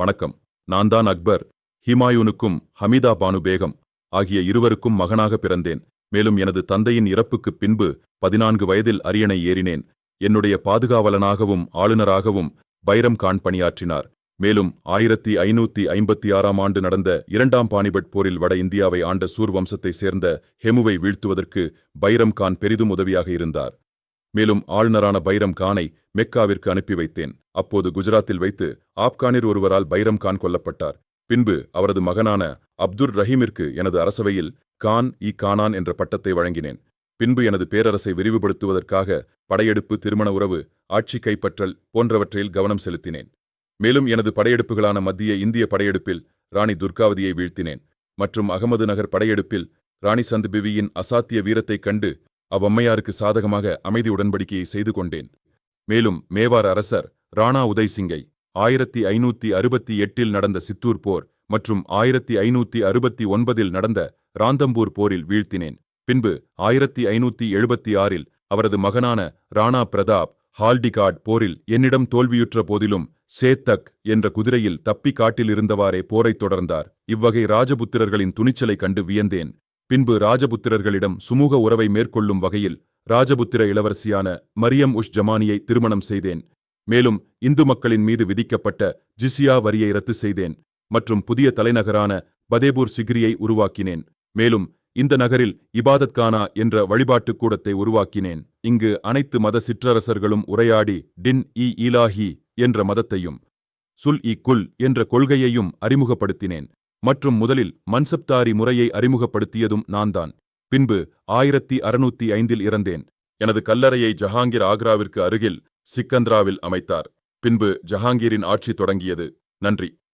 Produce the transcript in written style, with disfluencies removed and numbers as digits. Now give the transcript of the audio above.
வணக்கம். நான் தான் அக்பர். ஹிமாயூனுக்கும் ஹமிதா பானு பேகம் ஆகிய இருவருக்கும் மகனாக பிறந்தேன். மேலும் எனது தந்தையின் இறப்புக்குப் பின்பு 14 வயதில் அரியணை ஏறினேன். என்னுடைய பாதுகாவலனாகவும் ஆளுநராகவும் பைரம் கான் பணியாற்றினார். மேலும் 1556ஆம் ஆண்டு நடந்த 2ஆம் பானிபட் போரில் வட இந்தியாவை ஆண்ட சூர் வம்சத்தைச் சேர்ந்த ஹெமுவை வீழ்த்துவதற்கு பைரம் கான் பெரிதும் உதவியாக இருந்தார். மேலும் ஆளுநரான பைரம் கானை மெக்காவிற்கு அனுப்பி வைத்தேன். அப்போது குஜராத்தில் வைத்து ஆப்கானிர் ஒருவரால் பைரம் கான் கொல்லப்பட்டார். பின்பு அவரது மகனான அப்துர் ரஹீமிற்கு எனது அரசவையில் கானான் என்ற பட்டத்தை வழங்கினேன். பின்பு எனது பேரரசை விரிவுபடுத்துவதற்காக படையெடுப்பு, திருமண உறவு, ஆட்சி கைப்பற்றல் போன்றவற்றில் கவனம் செலுத்தினேன். மேலும் எனது படையெடுப்புகளான மத்திய இந்திய படையெடுப்பில் ராணி துர்காவதியை வீழ்த்தினேன் மற்றும் அகமது நகர் படையெடுப்பில் ராணி சந்த் பிவியின் அசாத்திய வீரத்தைக் கண்டு அவ்வம்மையாருக்கு சாதகமாக அமைதி உடன்படிக்கையை செய்து கொண்டேன். மேலும் மேவார் அரசர் ராணா உதய் சிங்கை 1568இல் நடந்த சித்தூர் போர் மற்றும் 1569இல் நடந்த ராந்தம்பூர் போரில் வீழ்த்தினேன். பின்பு 1576இல் அவரது மகனான ராணா பிரதாப் ஹால்டிகாட் போரில் என்னிடம் தோல்வியுற்ற போதிலும் சேத்தக் என்ற குதிரையில் தப்பி காட்டில் இருந்தவாறே போரைத் தொடர்ந்தார். இவ்வகை ராஜபுத்திரர்களின் துணிச்சலைக் கண்டு வியந்தேன். பின்பு ராஜபுத்திரர்களிடம் சுமூக உறவை மேற்கொள்ளும் வகையில் ராஜபுத்திர இளவரசியான மரியம் உஷ் ஜமானியை திருமணம் செய்தேன். மேலும் இந்து மக்களின் மீது விதிக்கப்பட்ட ஜிசியா வரியை ரத்து செய்தேன் மற்றும் புதிய தலைநகரான பதேபூர் சிக்ரியை உருவாக்கினேன். மேலும் இந்த நகரில் இபாதத்கானா என்ற வழிபாட்டுக் கூடத்தை உருவாக்கினேன். இங்கு அனைத்து மத சிற்றரசர்களும் உரையாடி டின்-இ-இலாஹி என்ற மதத்தையும் சுல்-இ-குல் என்ற கொள்கையையும் அறிமுகப்படுத்தினேன். மற்றும் முதலில் மன்சப்தாரி முறையை அறிமுகப்படுத்தியதும் நான்தான். பின்பு 1605இல் இறந்தேன். எனது கல்லறையை ஜஹாங்கீர் ஆக்ராவிற்கு அருகில் சிக்கந்திராவில் அமைத்தார். பின்பு ஜஹாங்கீரின் ஆட்சி தொடங்கியது. நன்றி.